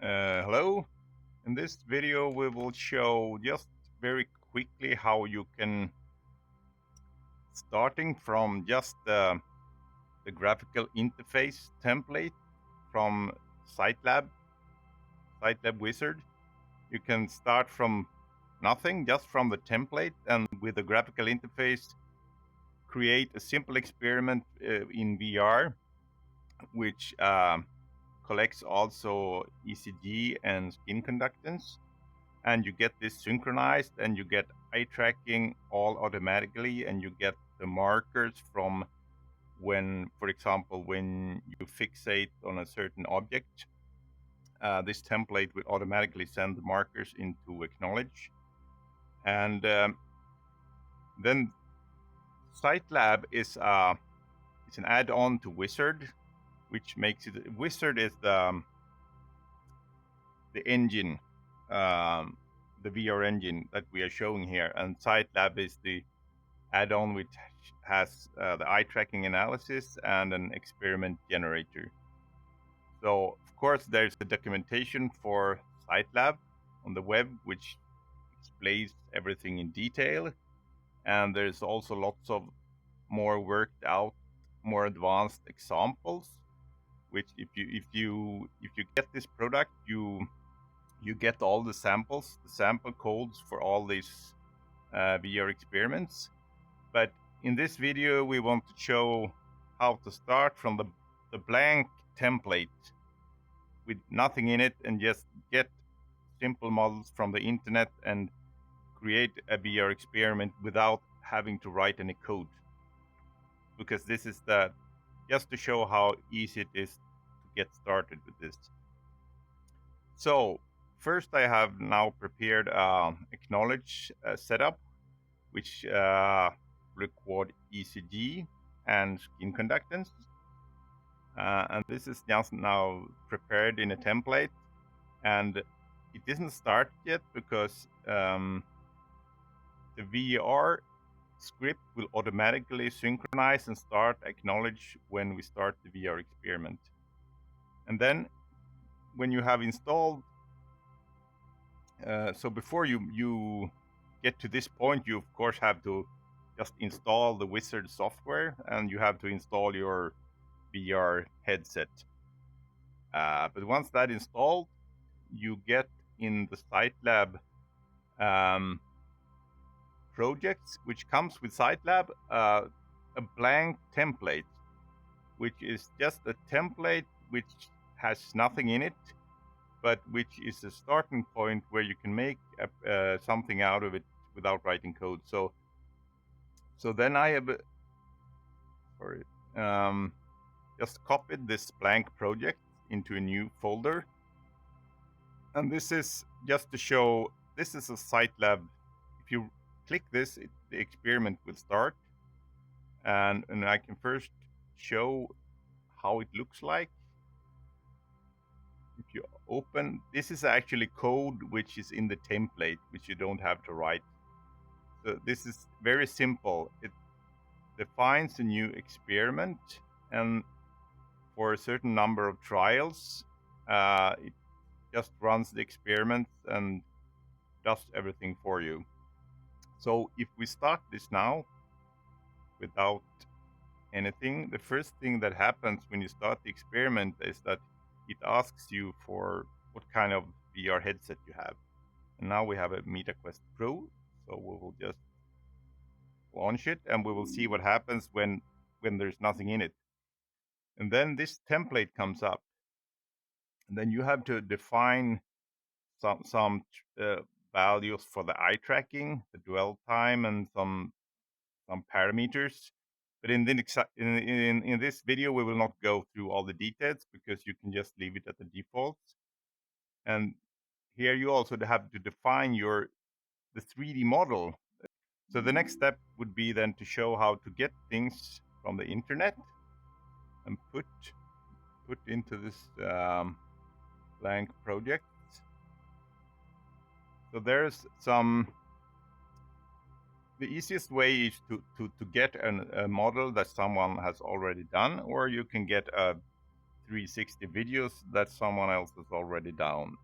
Hello. In this video we will show just very quickly how you can, starting from just the graphical interface template from Sightlab Wizard. You can start from nothing, just from the template, and with the graphical interface create a simple experiment in VR, which collects also ECG and skin conductance. And you get this synchronized, and you get eye tracking all automatically, and you get the markers from when, for example, when you fixate on a certain object, this template will automatically send the markers into acknowledge. And then Sightlab is it's an add-on to Vizard, which makes it, Vizard is the engine, the VR engine that we are showing here, and Sightlab is the add-on which has the eye tracking analysis and an experiment generator. So of course there's the documentation for Sightlab on the web, which explains everything in detail, and there's also lots of more worked out, more advanced examples, which if you get this product, you get all the samples, the sample codes for all these VR experiments. But in this video, we want to show how to start from the blank template with nothing in it, and just get simple models from the internet and create a VR experiment without having to write any code. Because this is just to show how easy it is to get started with this. So first, I have now prepared acknowledge setup, which record ECG and skin conductance. And this is just now prepared in a template, and it isn't started yet because the VR script will automatically synchronize and start acknowledge when we start the VR experiment. And then when you have installed, so before you get to this point, you of course have to just install the Vizard software, and you have to install your VR headset. But once that installed, you get in the Sightlab projects, which comes with Sightlab, a blank template, which is just a template which has nothing in it, but which is a starting point where you can make something out of it without writing code. So then I have just copied this blank project into a new folder. And this is just to show, this is a Sightlab. If you click this, the experiment will start. And I can first show how it looks like. If you open, this is actually code which is in the template, which you don't have to write. So this is very simple. It defines a new experiment, and for a certain number of trials, it just runs the experiment and does everything for you. So if we start this now without anything, the first thing that happens when you start the experiment is that it asks you for what kind of VR headset you have. And now we have a MetaQuest Pro, so we will just launch it, and we will see what happens when there's nothing in it. And then this template comes up, and then you have to define some values for the eye tracking, the dwell time, and some parameters. But in this video, we will not go through all the details, because you can just leave it at the defaults. And here you also have to define the 3D model. So the next step would be then to show how to get things from the internet and put into this blank project. So there's the easiest way is to get a model that someone has already done, or you can get a 360 videos that someone else has already done.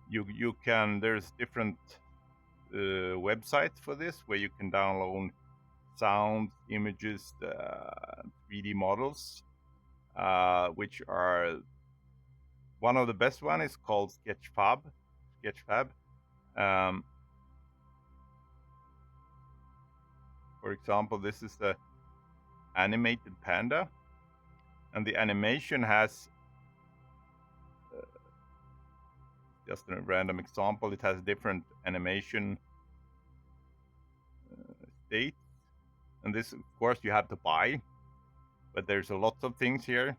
You can, there's different websites for this where you can download sound, images, 3D models, which are, one of the best one is called Sketchfab. For example, this is the animated panda, and the animation has, just a random example, it has different animation states, and this of course you have to buy, but there's a lot of things here.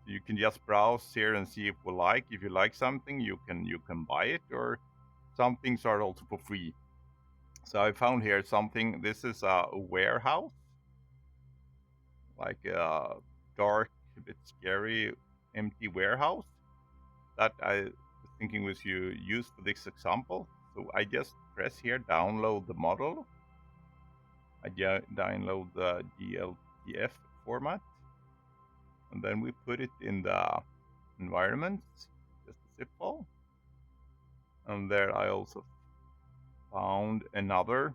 You can just browse here and see if you like something, you can buy it, or some things are also for free. So I found here something. This is a warehouse, like a dark, a bit scary, empty warehouse that I was thinking was used for this example. So I just press here, download the model. I download the GLTF format, and then we put it in the environment, just a zip file. And there I also found another.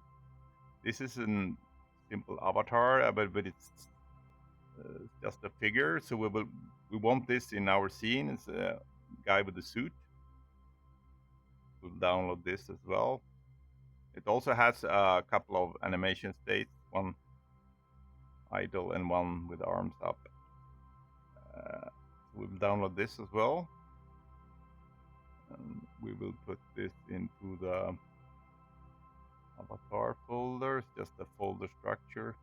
This is a simple avatar, but it's just a figure. So we want this in our scene. It's a guy with a suit. We'll download this as well. It also has a couple of animation states, one idle and one with arms up. We'll download this as well. And we will put this into the avatar folder. It's just a folder structure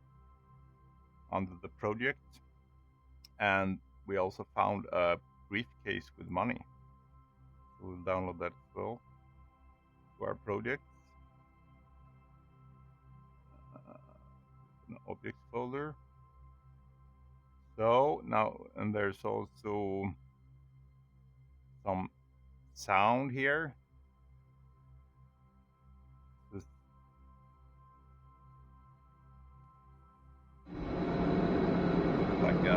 under the project. And we also found a briefcase with money. So we'll download that as well to our projects. An objects folder. So now, and there's also some sound here. This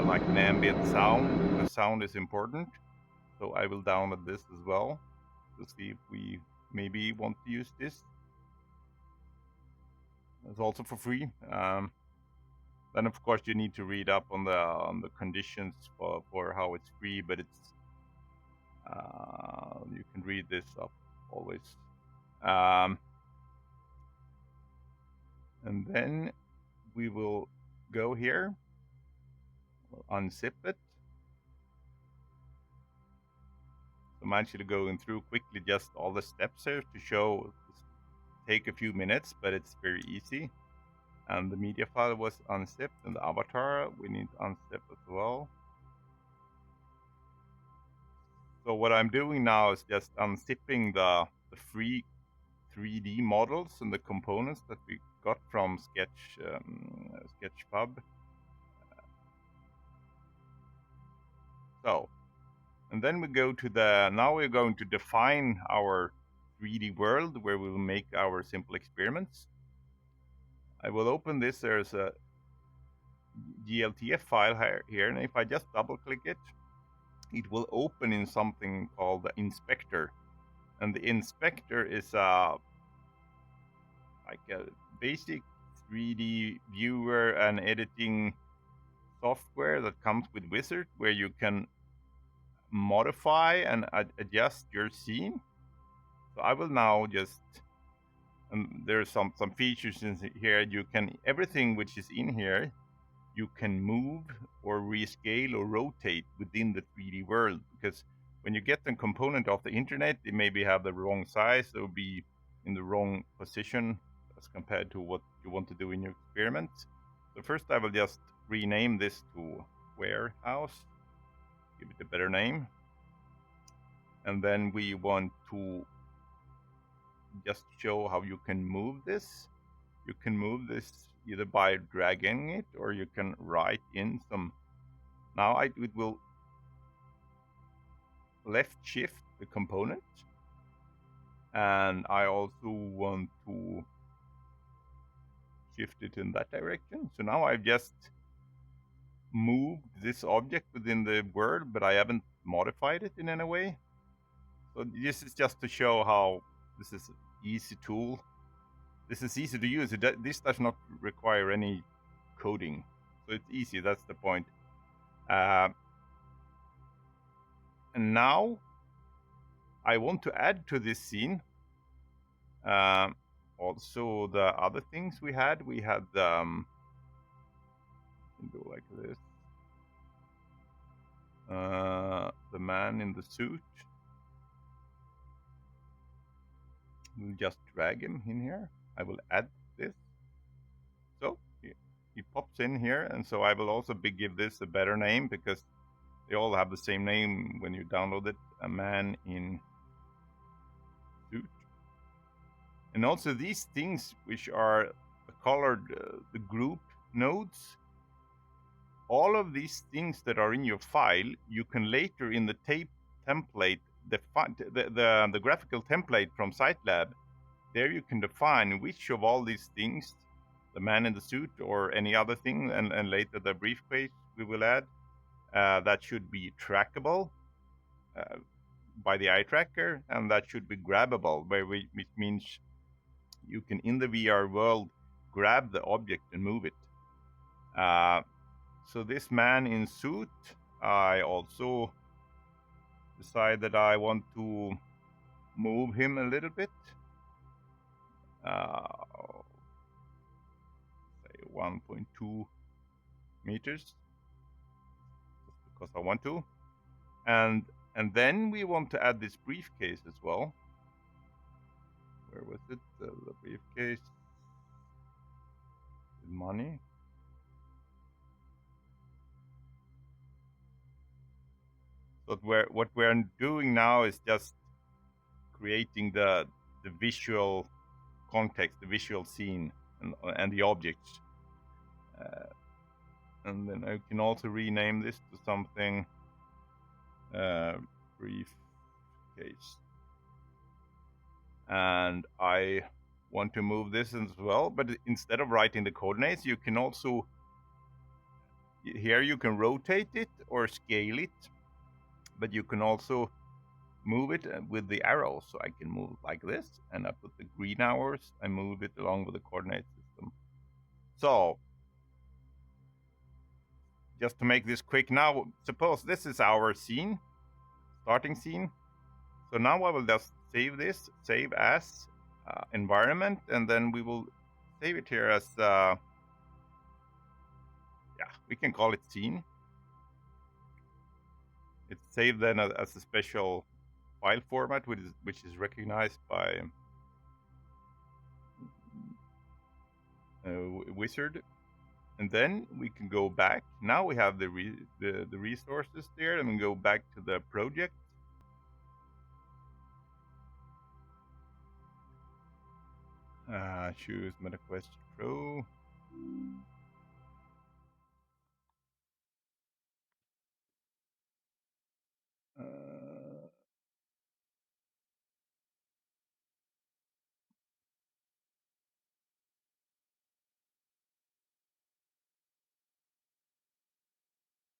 like an ambient sound. The sound is important, so I will download this as well to see if we maybe want to use this. It's also for free. Then of course you need to read up on the conditions for how it's free, but it's you can read this up always. And then we will go here, we'll unzip it. So I'm actually going through quickly just all the steps here to show. Take a few minutes, but it's very easy. And the media file was unzipped, and the avatar we need to unzip as well. So what I'm doing now is just unzipping the free 3D models and the components that we got from Sketchfab. So, and then we go to now we're going to define our 3D world where we will make our simple experiments. I will open this. There's a GLTF file here, and if I just double click it, it will open in something called the inspector. And the inspector is like a basic 3D viewer and editing software that comes with Vizard, where you can modify and adjust your scene. So I will now just, and there's some features in here. You can, everything which is in here, you can move or rescale or rotate within the 3D world, because when you get a component off the internet, it maybe have the wrong size, it will be in the wrong position as compared to what you want to do in your experiment. So first I will just rename this to warehouse, give it a better name. And then we want to just show how you can move this. You can move this either by dragging it, or you can write in some. Now it will left shift the component, and I also want to shift it in that direction. So now I've just moved this object within the world, but I haven't modified it in any way. So this is just to show how this is an easy tool. This is easy to use. This does not require any coding, so it's easy. That's the point. And now I want to add to this scene also the other things we had. We had go like this. The man in the suit. We'll just drag him in here. I will add this. So he pops in here, and so I will also give this a better name because they all have the same name when you download it. A man in suit. And also these things which are colored, the group nodes, all of these things that are in your file, you can later in the tape template, the graphical template from Sightlab, there you can define which of all these things, the man in the suit or any other thing, and later the briefcase we will add, that should be trackable by the eye tracker, and that should be grabbable, which means you can, in the VR world, grab the object and move it. So this man in suit, I also decide that I want to move him a little bit. Say 1.2 meters, just because I want to. And then we want to add this briefcase as well. Where was it? The briefcase. Money. So what we're doing now is just creating the visual context, the visual scene, and the objects. And then I can also rename this to something briefcase. And I want to move this as well, but instead of writing the coordinates, you can also, here you can rotate it or scale it, but you can also move it with the arrow. So I can move it like this, and I put the green hours, I move it along with the coordinate system. So just to make this quick now, suppose this is our scene, starting scene. So now I will just save this, save as environment, and then we will save it here as, we can call it scene. It's saved then as a special file format, which is recognized by Vizard. And then we can go back. Now we have the resources there, and we go back to the project. Choose MetaQuest Pro.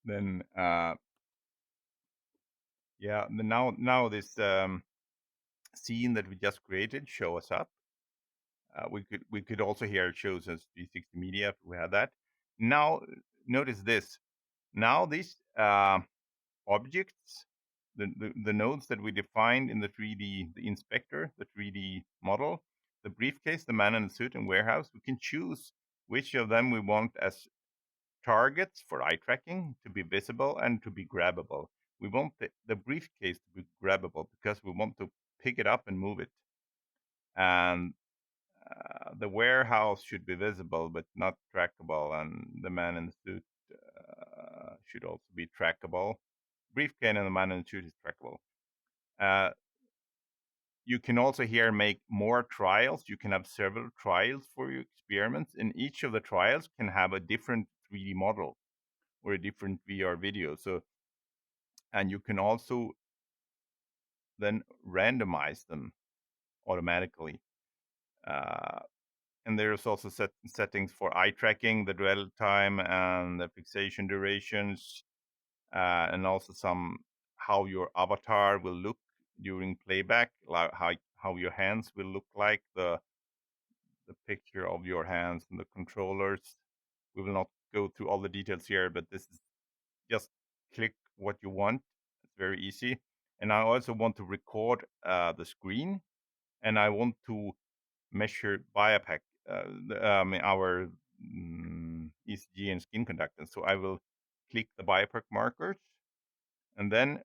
Then now this scene that we just created shows up. We could also here it shows us 360 media if we had that. Now notice this. Now these objects, the nodes that we defined in the 3D, the inspector, the 3D model, the briefcase, the man in the suit, and warehouse, we can choose which of them we want as targets for eye tracking to be visible and to be grabbable. We want the briefcase to be grabbable because we want to pick it up and move it. And the warehouse should be visible but not trackable, and the man in the suit should also be trackable. Briefcase and the man in the suit is trackable. You can also here make more trials. You can have several trials for your experiments, and each of the trials can have a different 3D model or a different VR video. So, and you can also then randomize them automatically. And there's also settings for eye tracking, the dwell time, and the fixation durations, and also some how your avatar will look during playback, like how your hands will look like, the picture of your hands and the controllers. We will not go through all the details here, but this is just click what you want. It's very easy. And I also want to record the screen, and I want to measure biopack, our ECG and skin conductance. So I will click the biopack markers, and then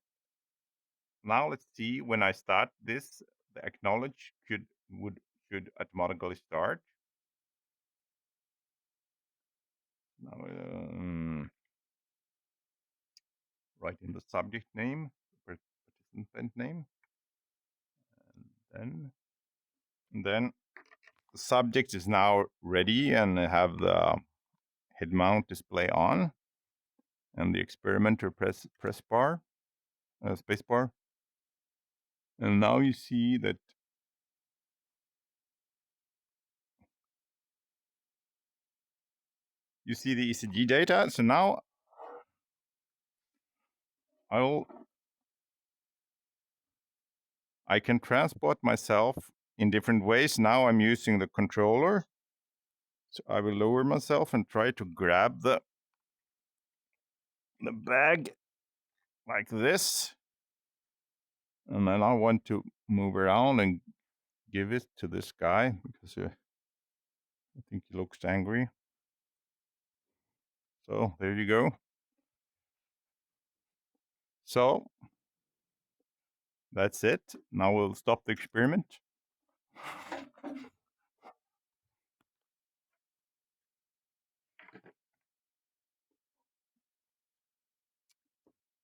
now let's see when I start this, the acknowledge should automatically start. Now write in the subject name, participant name, and then the subject is now ready and I have the head mount display on, and the experimenter press bar, space bar, and now you see that you see the ECG data. So now I can transport myself in different ways. Now I'm using the controller. So I will lower myself and try to grab the bag like this. And then I want to move around and give it to this guy because I think he looks angry. So there you go. So that's it. Now we'll stop the experiment.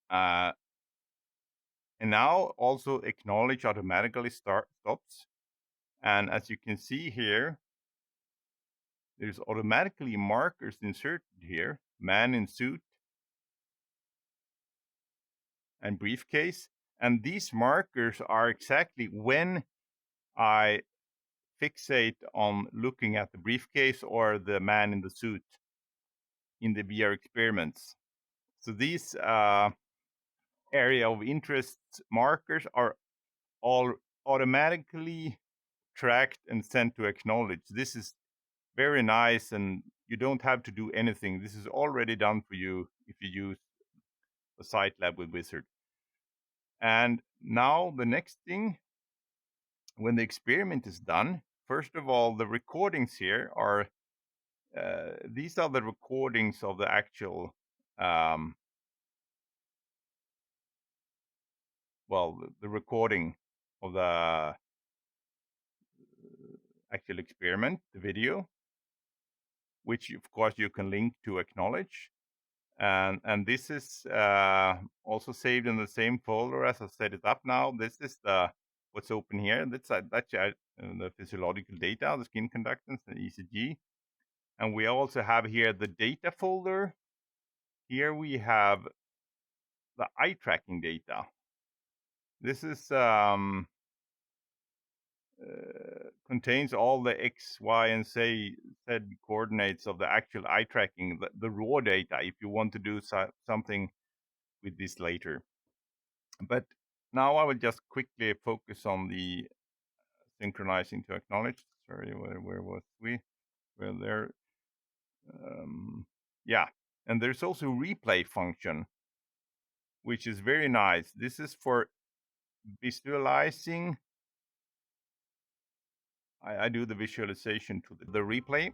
And now also acknowledge automatically stops. And as you can see here, there's automatically markers inserted here, man in suit and briefcase. And these markers are exactly when I fixate on looking at the briefcase or the man in the suit in the VR experiments. So these area of interest markers are all automatically tracked and sent to acknowledge. This is very nice, and you don't have to do anything. This is already done for you if you use the Sightlab with Vizard. And now the next thing, when the experiment is done, first of all, the recordings here are these are the recordings of the actual the recording of the actual experiment, the video, which of course you can link to acknowledge. And this is also saved in the same folder as I set it up now. This is the what's open here. That's the physiological data, the skin conductance, the ECG. And we also have here the data folder. Here we have the eye tracking data. This is contains all the X, Y, and Z coordinates of the actual eye tracking, the raw data, if you want to do something with this later. But now I will just quickly focus on the synchronizing to acknowledge. Sorry, where was we? Well, there. Yeah, and there's also replay function, which is very nice. This is for visualizing. I do the visualization to the replay.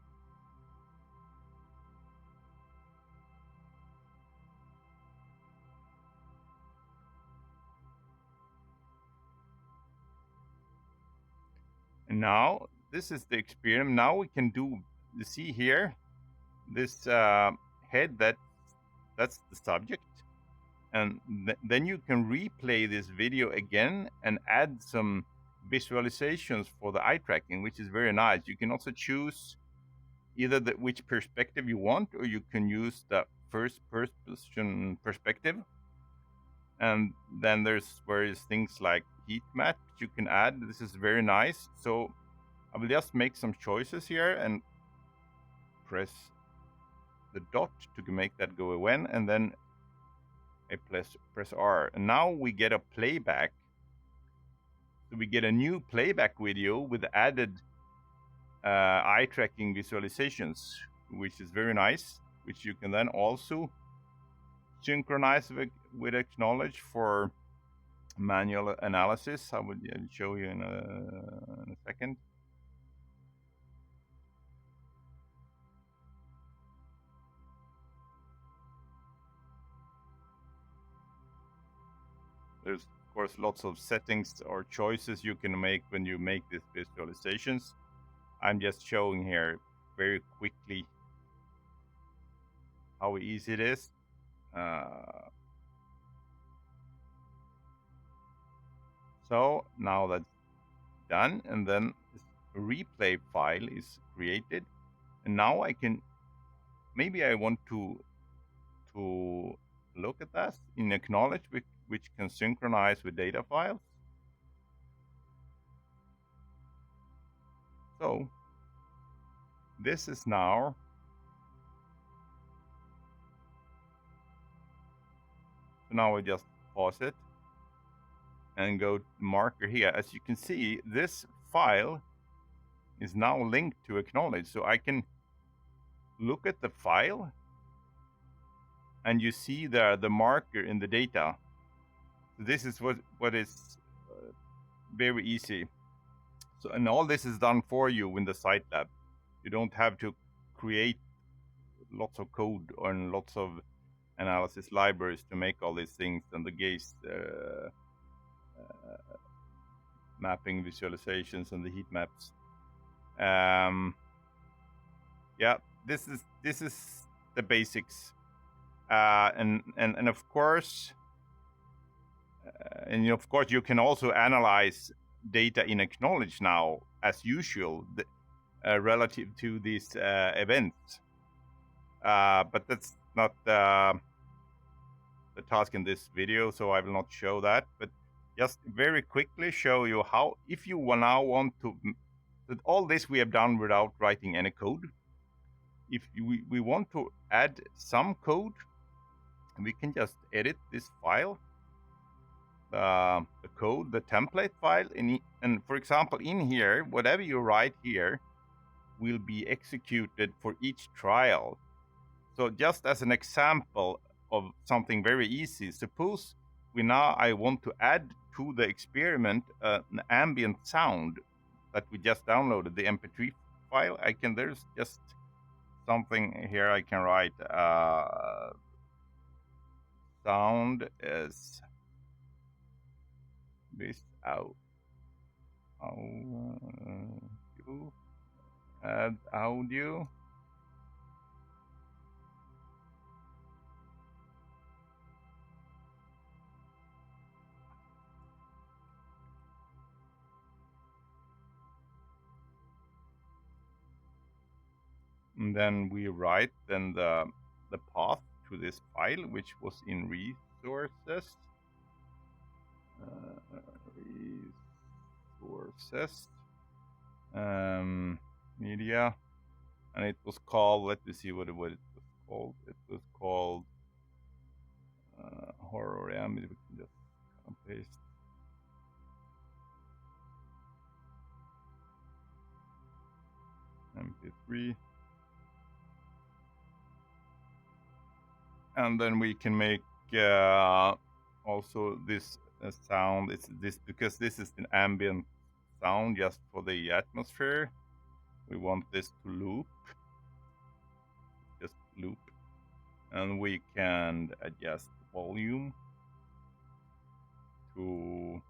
And now this is the experiment. Now we can do, you see here, this head that's the subject. And then you can replay this video again and add some visualizations for the eye tracking, which is very nice. You can also choose either which perspective you want, or you can use the first person perspective. And then there's various things like heat map you can add. This is very nice. So I will just make some choices here and press the dot to make that go away, and then I press R. And now we get a playback. So we get a new playback video with added eye tracking visualizations, which is very nice, which you can then also synchronize with Acknowledge for manual analysis. I will show you in a second. There's, of course, lots of settings or choices you can make when you make these visualizations. I'm just showing here very quickly how easy it is. So now that's done, and then this replay file is created, and now I can, maybe I want to look at that in Acknowledge, which can synchronize with data files. So this is now I just pause it and go to marker here. As you can see, this file is now linked to Acknowledge, so I can look at the file and you see the marker in the data. So this is what is very easy. So, and all this is done for you in the Sightlab. You don't have to create lots of code and lots of analysis libraries to make all these things, and the gaze mapping visualizations and the heat maps. Yeah, this is the basics, and of course, you can also analyze data in Acknowledge now as usual, relative to these events. But that's not the task in this video, so I will not show that. But just very quickly show you how, if you now want to, that all this we have done without writing any code. If we want to add some code, we can just edit this file, the code, the template file, and for example, in here, whatever you write here will be executed for each trial. So just as an example of something very easy, suppose I want to add to the experiment an ambient sound that we just downloaded, the MP3 file. There's just something here I can write. Sound is this out. Add audio. And then we write the path to this file, which was in resources. Media, and it was called, let me see what it was called. It was called horror. Yeah, we can just paste. MP3. And then we can make also this sound. It's this, because this is an ambient sound just for the atmosphere. We want this to loop, just loop, and we can adjust volume to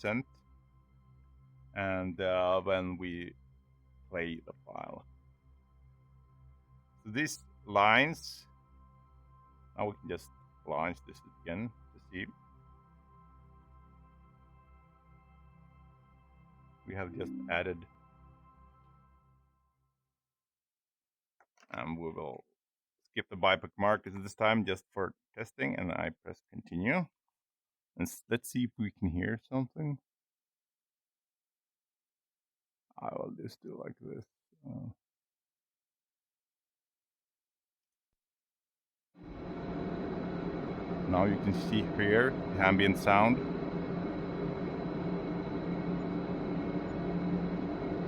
50%, and when we play the file, so these lines, now we can just launch this again to see. We have just added, and we will skip the bypass markers this time just for testing, and I press continue. And let's see if we can hear something. I will just do like this. Now you can see here the ambient sound.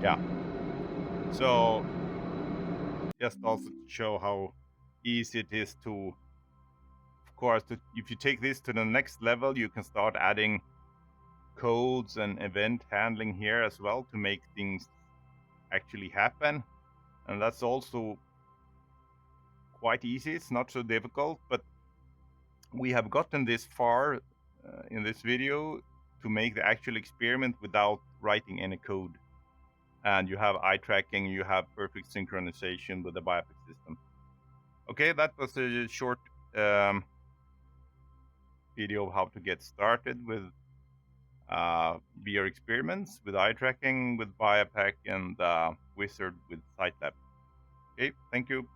Yeah. So just also to show how easy it is to, of course, if you take this to the next level, you can start adding codes and event handling here as well to make things actually happen. And that's also quite easy. It's not so difficult, but we have gotten this far in this video to make the actual experiment without writing any code. And you have eye tracking, you have perfect synchronization with the biopic system. Okay, that was a short video of how to get started with VR experiments with eye tracking, with Biopack, and Wizard with Sightlab. Okay, thank you.